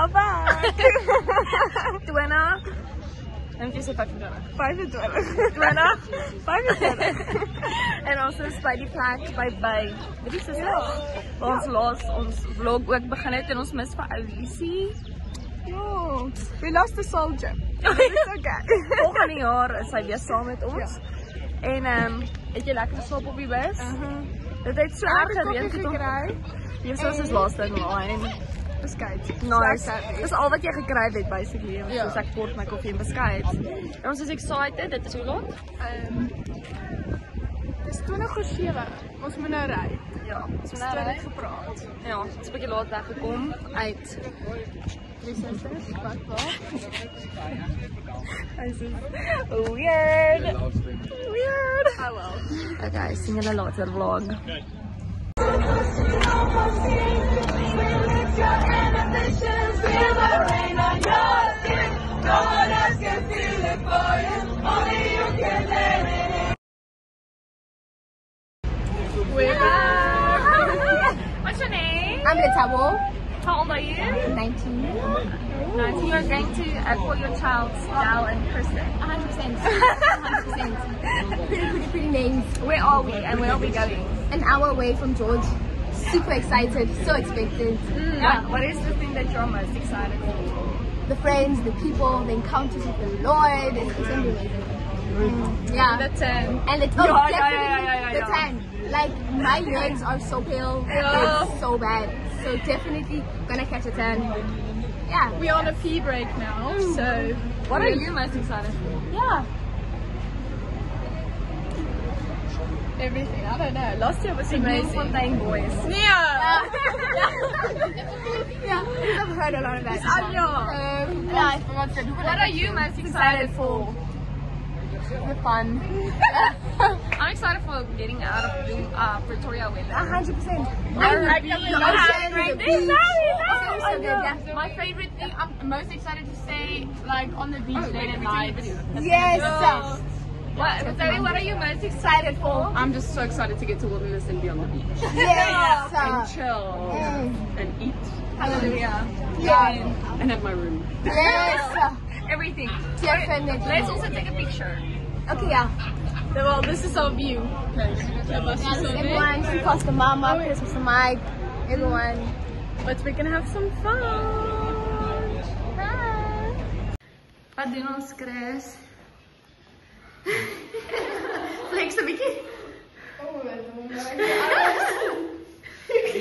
are back. 20. En jy sê 25. 25. En ons is by die plek by weet jy susters? Ons laat ons vlog ook begin het en ons mis vir Oulisie. Yo, we lost the soldier. It's okay. Volgende jaar is hy weer saam met ons. En het jy lekker geslaap op die bus? Dit het so erg gereën gekry. Jy sê ons laaste ding en beskuit. Nice. Dis al wat jy gekry het basically. Soos ek kort my koffie en beskuit. En ons is excited. Dit is hoe laat? Dis 20:07. Ons moet nou ry. Ja, ons moet nou ry gepraat. Ja, ons het 'n bietjie laat weggekom uit Resources. Wat? Weird. Oh well. Okay, sien julle later vlog. We're back. What's your name? I'm Letabo. How old are you? 19. 19. You're going to call your child Dal and Kristen. 100%. 100%. Pretty names. Where are we and where are we going? An hour away from George. Super excited. So expected. What is the thing that you're most excited for? The friends, the people, the encounters with the Lord. It's going to be amazing. Yeah. The 10. And it's Yeah. the 10. Like, my legs are so pale. Yeah. It's so bad. So definitely gonna catch a 10. Yeah. We're on a pee break now, so What are you most excited for? Yeah. everything. I don't know. Last year was The amazing. Bloemfontein boys. Yeah. Yeah. I've heard a lot of that. What are you most excited for? The fun. I'm excited for getting out of Pretoria weather. 100%. My favorite thing, I'm most excited to stay like on the beach late at night. Yes. Zoe, what are you most excited for? I'm just so excited to get to Wilderness and be on the beach. Yes. And chill. And eat. Hallelujah. Yeah. And have my room. Yes. Everything. Definitely. Let's also take a picture. Okay, yeah. Well, this is our view. Everyone, Pastor Mama, Christmas Mike, everyone. But we can have some fun. Wat doen ons, Chris? Flex 'n bietjie.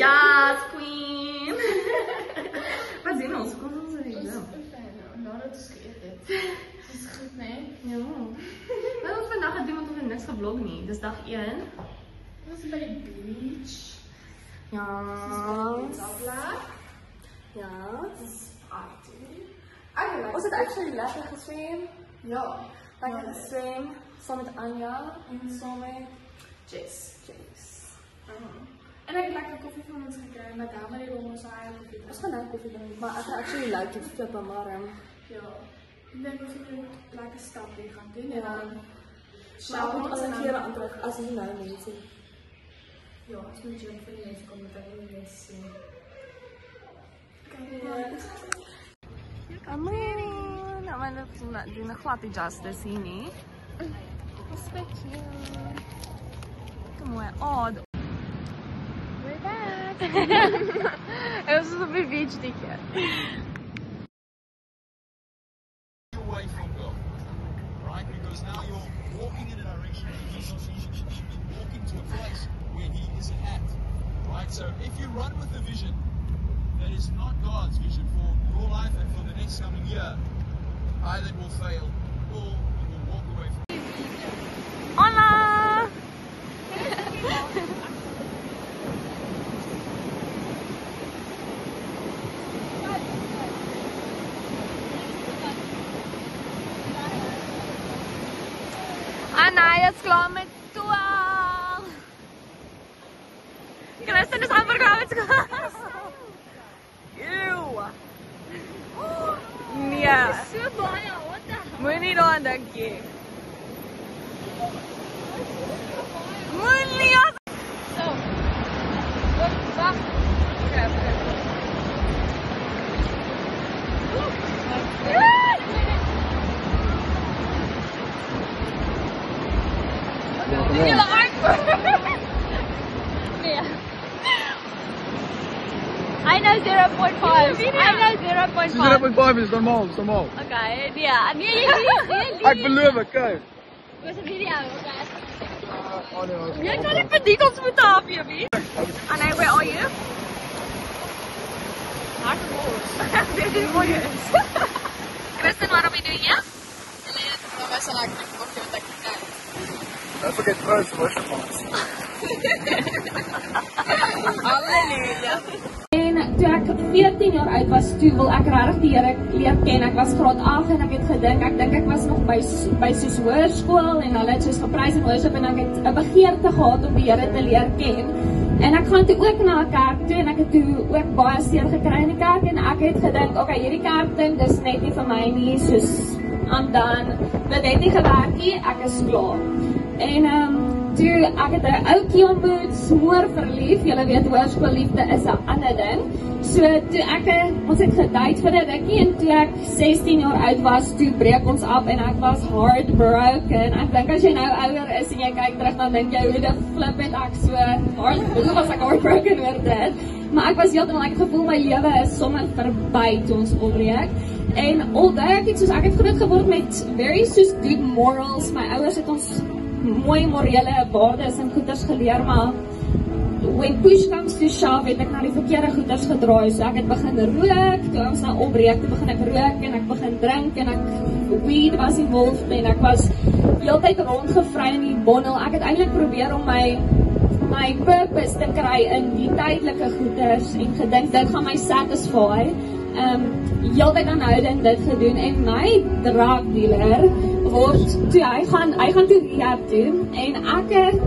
Yes, queen. Wat doen ons? Kom ons weer doen. Nadat ons geëet het. Dis goed, nee? Ja. Wat ons vandag gedoen want ons het niks gevlog nie. Dis dag 1. Ons is by die beach. Ja. Tabla. Ja. Dis party. Ons het actually lekker geswem. Ja. Lekker geswem saam met Anja en saam met Jess. En En ek het lekker koffie van ons gekry met haar maar om ons eie koffie. Ons gaan nou koffie drink, maar ek actually like het flip maar Ja. Ek dink ons moet lekker stap hier gaan doen en ja. dan Maar ek moet al die klere aantrek as jy nou mense. ja, ons moet jou vir die mense kom met hulle mense sien. Come on. Nou maar dit doen 'n glad justice hier nie. Respect you. Kom maar. Oh, We're back. En ons is op die beach die keer. Away from God, right? Because now you're walking in a direction that He's walking to a place where He isn't at, right? So if you run with a vision that is not God's vision for your life and for the next coming year, either it will fail or you will walk away from it. Hola. Anna, is klaar met 12. Kristen is amper klaar met klas. Ew. Nee. So baie, what the hell? Moenie daaraan dink jy. Moenie as So. Wag. Okay. Julle antwoord. Nee. I know 0.5. I know 0.5. 0.5 is normaal, Okay, nee. Ek beloof, kyk. Dis 'n video, okay. Jy kan nie verdien ons moet af, baby. Anna, where are you? Dit is mooi. Kristen, waarom jy doen jy? Don't forget those worship songs. Halleluja. En toe ek 14 jaar oud was, toe wil ek regtig die Here leer ken. Ek was graad 8 en ek het gedink, ek was nog by soos hoërskool en hulle het soos geprys en worship en ek het 'n begeerte gehad om die Here te leer ken. En ek gaan toe ook na 'n kerk toe en ek het toe ook baie seer gekry in die kerk en ek het gedink, okay, hierdie kerk ding dis net nie vir my nie, soos I'm done. Dit het nie gewerk nie, ek is klaar. En toe ek het 'n ouetjie ontmoet, smoor verlief. Julle weet hoërskoolliefde is 'n ander ding. So toe ons het gedate vir 'n rukkie en toe ek 16 jaar oud was, toe breek ons af en ek was heartbroken. Ek dink as jy nou ouer is en jy kyk terug dan dink jy hoe die flip het ek so heartbroken oor dit. Maar ek was heeltemal, ek het gevoel my lewe is sommer verby toe ons opbreek. En although ek het groot geword met very soos good morals. My ouers het ons mooi morele waardes en goeders geleer, maar when push comes to shove het ek na die verkeerde goeders gedraai. So ek het begin rook, toe ons nou opbreek, toe begin ek rook en ek begin drink en weed was involved en ek was heeltyd rondgevry in die bondel. Ek het eintlik probeer om my purpose te kry in die tydelike goeders en gedink dit gaan my satisfy. Heeltyd aanhoudend dit gedoen en my drug dealer word toe hy gaan toe rehab toe en ek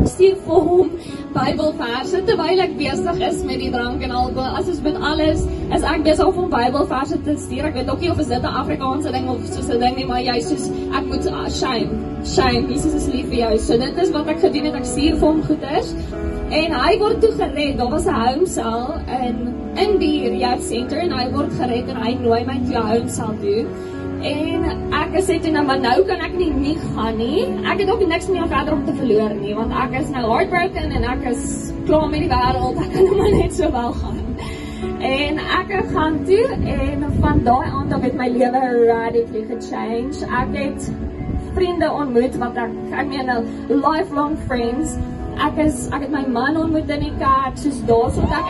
stuur vir hom Bybelverse terwyl ek besig is met die drank en alkohol. As met alles is ek besig om Bybelverse te stuur. Ek weet ook nie of dit 'n Afrikaanse ding of soos 'n ding nie, maar jy soos ek moet shame. Jesus is lief vir jou. So dit is wat ek gedoen het. Ek stuur vir hom goeders en hy word toe gered. Daar was 'n home cell in die rehab center en hy word gered en hy nooi my toe home cell toe. En ek sê toe nou, maar nou kan ek nie gaan nie. Ek het ook niks meer verder om te verloor nie, want ek is nou heartbroken en ek is klaar met die wêreld. Ek kan nou maar net so wel gaan. En ek gaan toe en van daai aand af het my lewe radically gechange. Ek het vriende ontmoet wat ek meen lifelong friends. Ek het my man ontmoet in die kerk, soos daarso ek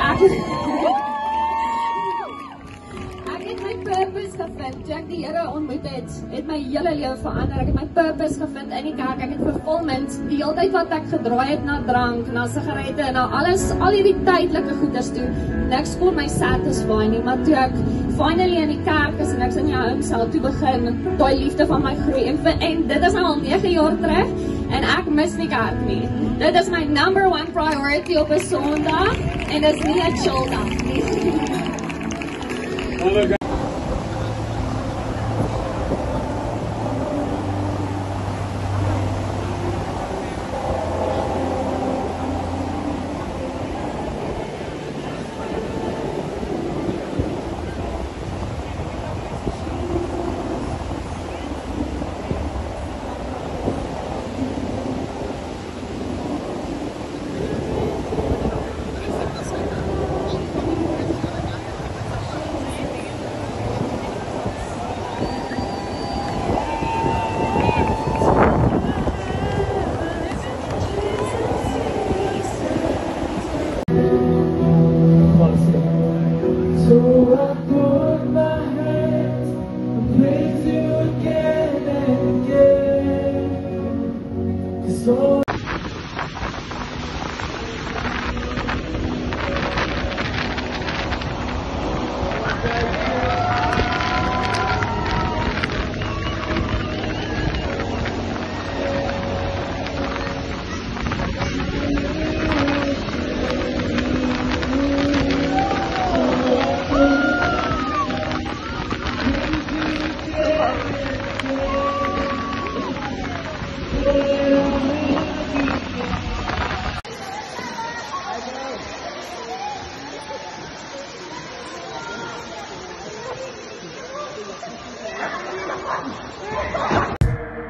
purpose gevind. Toe ek die Here ontmoet het my hele lewe verander. Ek het my purpose gevind in die kerk. Ek het fulfillment. Die hele tyd wat ek gedraai het na drank, na sigarette, na al hierdie tydelike goeders toe, niks kon my satisfy nie. Maar toe ek finally in die kerk is en ek in die home cell toe begin daai liefde van my groei. En dit is nou al 9 jaar terug en ek mis nie kerk nie. Dit is my number 1 priority op 'n Sondag en dit is nie 'n chill dag nie.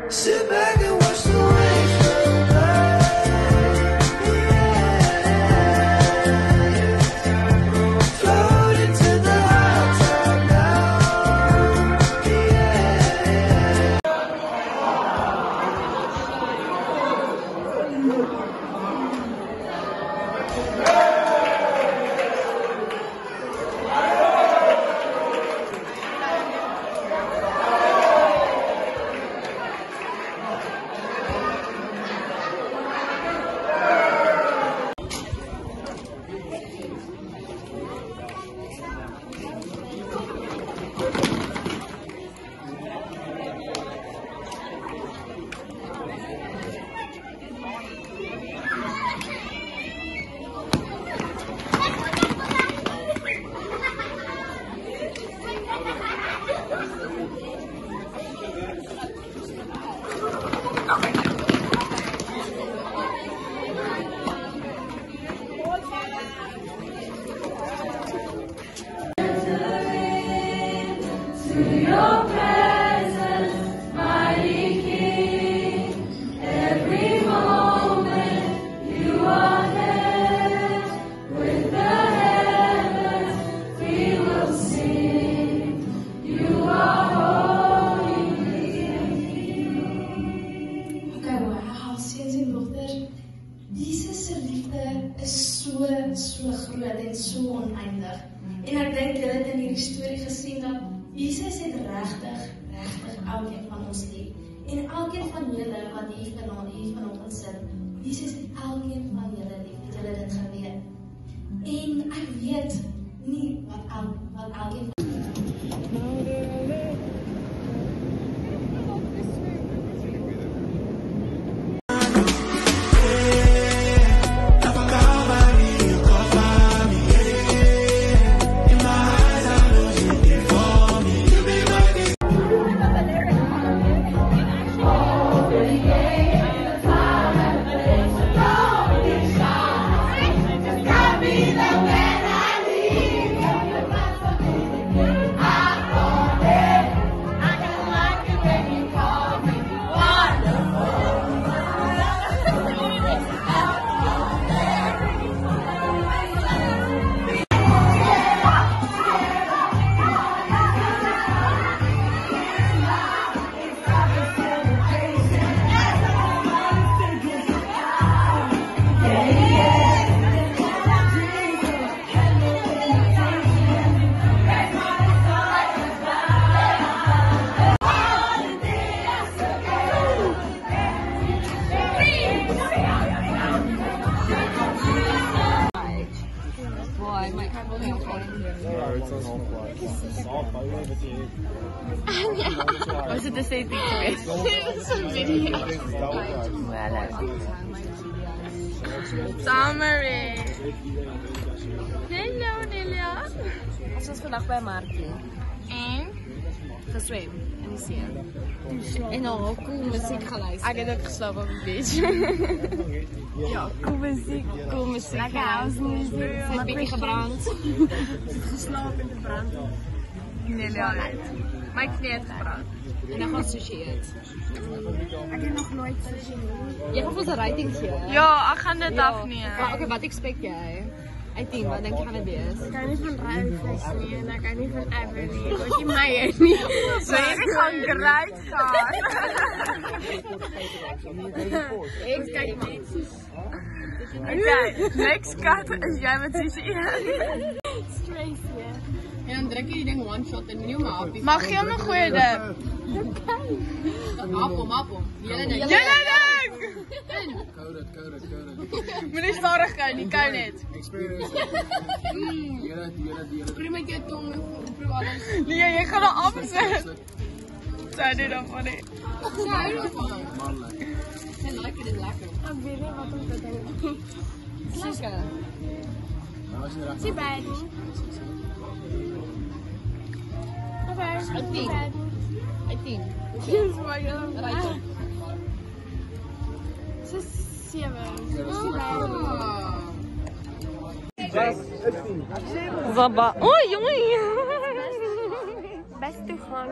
Sit back and watch the waves roll by. groot en so oneindig. En ek dink julle het in hierdie storie gesien dat Jesus het regtig elkeen van ons lief. En elkeen van julle wat hier vanoggend sit, Jesus het elkeen van julle lief. Het julle dit geweet? En ek weet nie wat elkeen Was it the same thing geweest? It's a video. Summary. Hallo Nelia. Ons was vandag by Markie. En? Geswem in die see. En al cool musiek geluister. Ek het ook geslaap op die beach. Ja, cool musiek. Lekker house music. Sy het bietjie gebrand. Geslaap in de brand. Nelia. My knie het gebrand. En dan gaan sushi eet. Ek het nog nooit sushi Jy gaan ons 'n rating gee. Ja, ek gaan dit afneem. Okay, wat expect jy? Uit 10, wat dink jy gaan dit wees? Ek kan nie van Ruifus nie en ek kan nie van Ever nie. Ek weet nie my nie. So jy gaan great gaan. Ek kyk maar. Okay, next cut is jy met sushi eet. Stress hier. En dan druk jy die ding one shot en nie om af. Mag jy hom nog gooi dit? Appel. Julle ding. Julle ding! Moenie stadig kou nie, kou net. Probeer met jou tong probeer alles. Nee, jy gaan nou afsit. Sy doen dan van nie. En lekker en lekker. Ek weet nie wat om te doen. Lekker. Too bad. Okay. Uit 10. Uit 10. Dis maar jy. Rating. Dis 7. Too bad. Zaba. Oh, jongen. Beste gaan.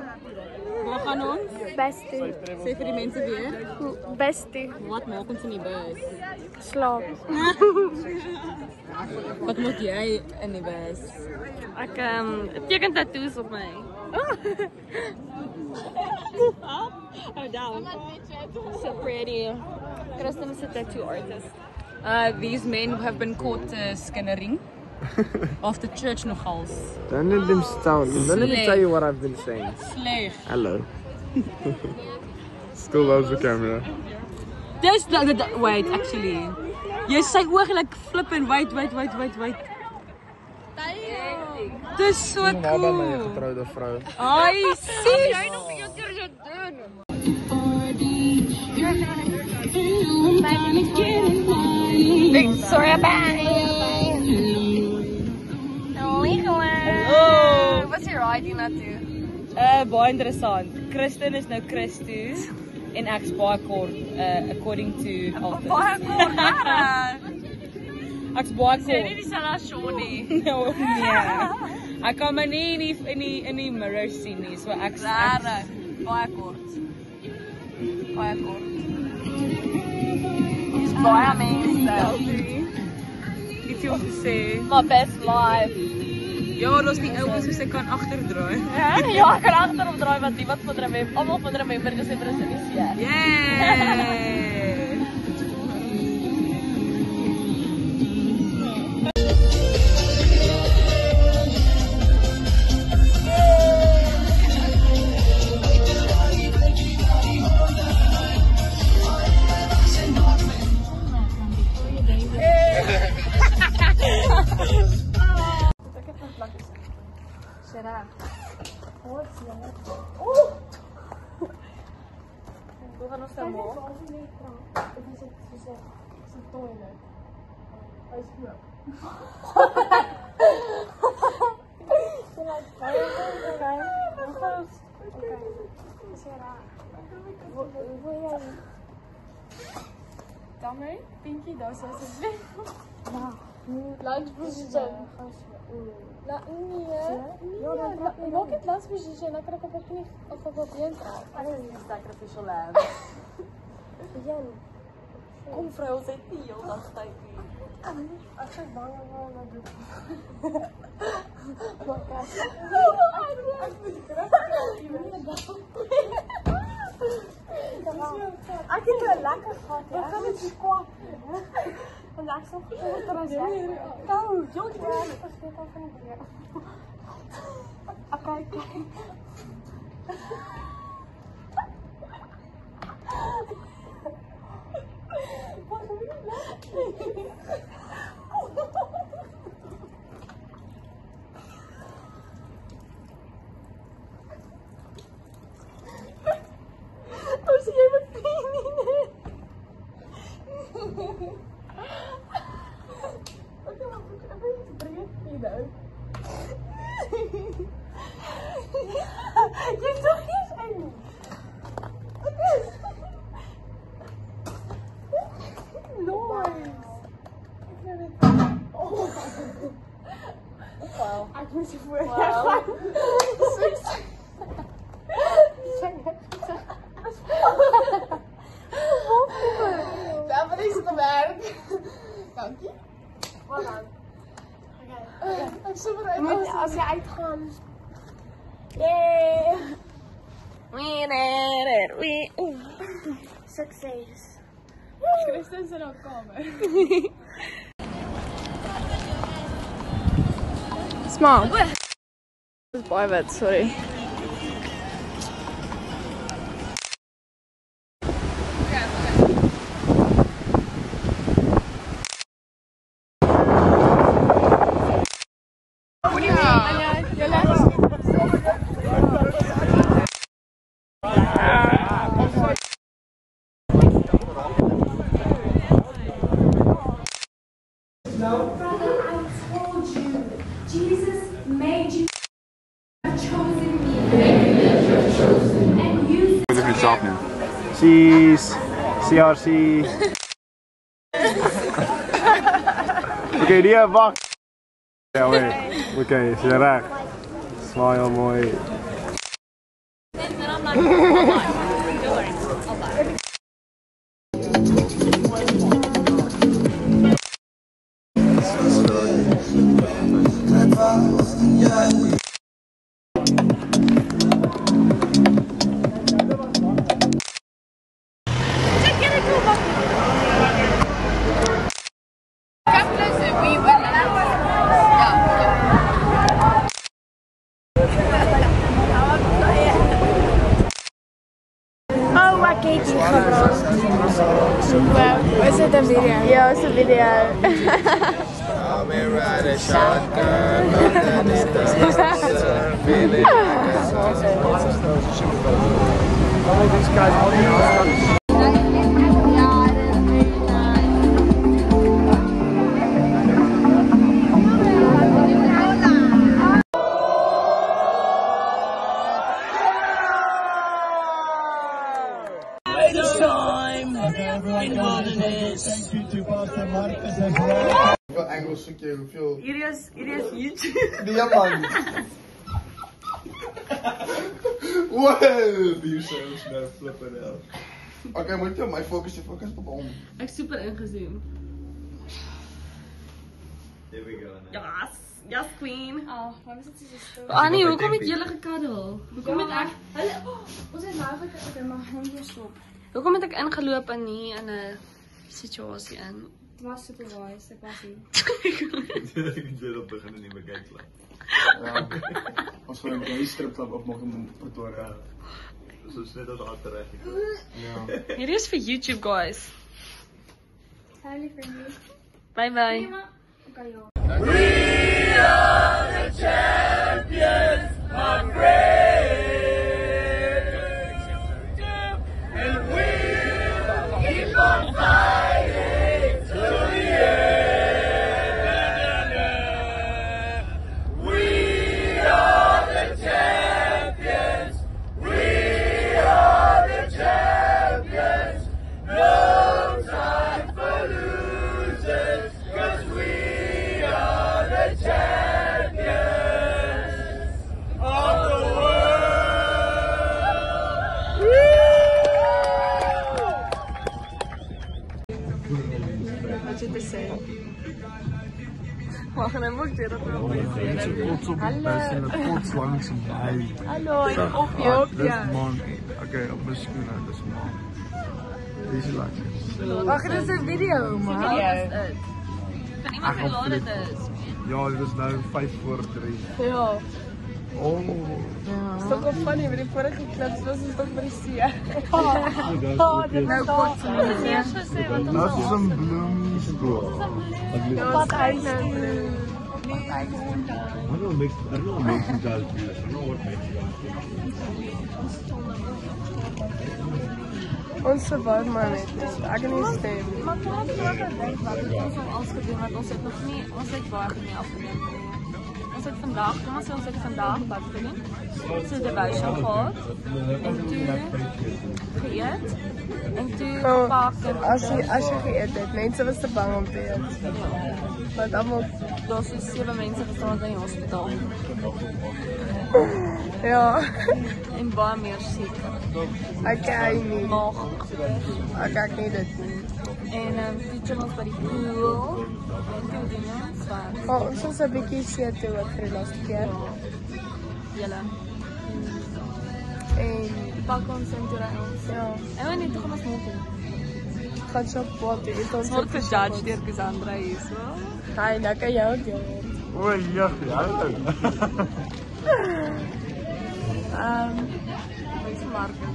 Waar gaan ons? Beste. Sê vir die mense weer. Beste. Wat maak ons in die bus? Slaap. Wat moet jy in die bus? Ek teken tattoos op my. Oh, down. So pretty. Kristen is a tattoo artist. These men have been caught skinnering after church nogals. Don't let them sound. Don't let me tell you what I've been saying. Sleg. Hello. Still loves the camera. Dis wait, actually. Jy sy oog like flipping wait. Dis so Naby my cool. getrouwde vrou. Ai, sis. Jy nog een keer so doen. Victoria Bay. Oh, Wat is jy riding naartoe? baie interessant. Kristen is nou Christus en ek's baie kort according to Altus. Baie kort. Ek's baie Sê nie kort. dieselfde as Shawnee. Nee. Ek kan my nie in die mirror sien nie, so ek Rarig, baie kort. Baie kort. Dis baie mense. Iets om te sê. My best life. Ja, daar's die ouens wat kan agterdraai. Ja, ek kan agterop draai want niemand van Remember, almal van Remember is geïnteresseerd. Yay! Hoe gaan ons dan maak? Damme, Pinky, daar is asseblief. Lunch position. Maak het lunch position, dan kan ik op het knie of op het been trap. Dit is nie sacrificial lamb. Kom vrou, ons het nie heel dag tyd nie. Ek is bang om na doen. Ek het 'n lekker gehad. Ek kan dit nie kwaad nie. Want ek sou groter as jy. Kou, jy het vergeet al van die weer. Okay, kyk. Oh, zie jij wat pijn in? Oké, maar moet je even iets brengen? Hier je toch niet eng. Nice. Ik vind het. Oh. Wow. Ik moet je voor. Wow. Daarvoor is het werk. Dank je. Voilà. Oké. Ik super uit. Als je uitgaat. Yay! We did it. Succes. Christen is in haar kamer. Smaak. Dat is baie wit, sorry. Cheese, CRC. Oké, die wacht. Ja, oké, ze raakt. Zwaai al mooi. Is het een video? Ja, het is een video. Thank you to Pastor Marcus as well. hoeveel soek jy, hoeveel... Hierdie is YouTube. Nee man! Wow, hier sê ons nou flippen nou. Okay, moet jy op my fokus op hom. Ek super ingezoom. There we go. Yes queen. Wat is dit so stil? Annie, hoekom het julle gekaddel? Hoekom het ek Ons het nou okay, maar nou moet jy stop. Hoekom het ek ingeloop in 'n situasie in? Dit was supervise, ek was hier. Ek het op begin 'n nuwe kyklap. Ja, ons gaan 'n gay stripklub opmaak in Pretoria. Soos net as agterreg. Ja. Hierdie is vir YouTube guys. Highly friendly. Bye bye. Okay, ja. We are the champions, my friend. And we'll keep on fighting till the end. We are the champions. We are the champions. No time for losers, 'cause we are the champions of the world. Wat jy te sê? Wacht, en moet jy dat wel Kots op die bus en 'n kots langs my. Hallo, en op jou. Dis man. Okay, op my skoene, dis man. Dis lekker. Wacht, dit is 'n video, man. Kan iemand verlaat dit is? Ja, dit is nou 5:03. Ja. Oh. Is toch wel funny, met die vorige clips was het toch bij de see. Dit nou kort. Dat is een bloemschool. Wat hij nou Ons verwacht maar net, dus ek kan nie stem. Maar kom op, wat ek denk, wat het ons al alles gedoen, want ons het nog nie, ons het baie nie afgeneem. Ons het vandag, kom ons het vandag wat gedoen. Ons het de buisje gehad, en toe geëet, en toe gepakt. As jy geëet het, mense was te bang om te eet. Want allemaal, daar is 7 mense gestaan in die hospitaal. Ja. En baie meer siek. Ek kyk nie. Maag. Ek kyk nie dit nie. En toe chill ons by die pool. En toe doen ons wat. Ons was 'n bietjie seer toe ook vir die laaste keer. Julle. En die pak ons en toe ry ons. Ja. En net toe gaan ons moet. Gaan shop wat dit ons word gejudge deur Cassandra hier so. Hy nou kan jou ook doen. O ja, ja. Wat is Marken?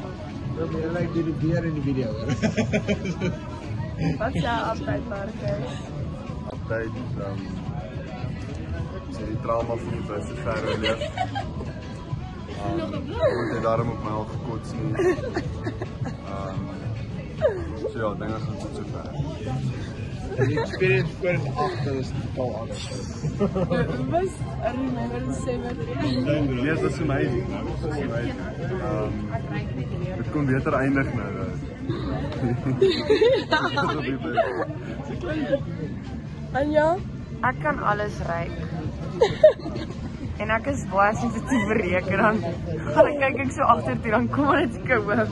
Dat lijkt die beer in die video. Wat is jouw update, Marcus? Update is die trauma van die beste verre leef. Want het daarom op my al gekots nie. So ja, dinge gaan tot sover. Die experience voor 8 is totaal anders. Was I remember the 7. Yes, that's amazing. That's amazing. Het kon beter eindig nou. Anja? Ek kan alles ruik. En ek is baie sensitief vir reuk en dan kyk ek so agter toe, dan kom dit seker hoop.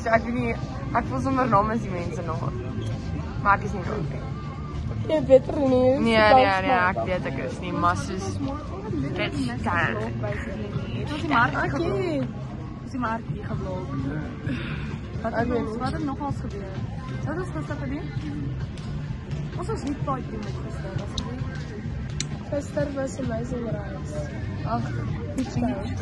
So ek weet nie, ek voel sommer namens die mense nog. Maar ek is nie rond nie. Jy weet er nie. Nee, ek weet ek is nie, maar soos dit staan. Het ons die mark gevlog? Ons die mark hier gevlog. Wat het nogals gebeur? Wat is gister gedoen? Ons was niet baie doen met gister, was het nie? Gister was amazing reis. Ach, iets koud.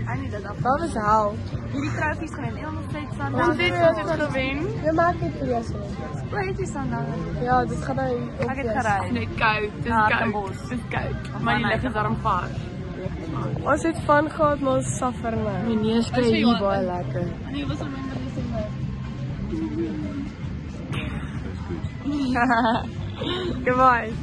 Ek nie dit af. Wat was hel? Hierdie troufies gewen, en ons het Sandaal. Ons het gewen. Jy maak het vlees van. Hoe heet die Sandaal? Ja, dit gaan nou op. Ek het gereis. Net koud, dit is koud. Dit is koud. Maar die lig is daarom vaar. Ons het van gehad, maar ons suffer nou. My neus kry hier baie lekker. Nee, was remember December. Goodbye.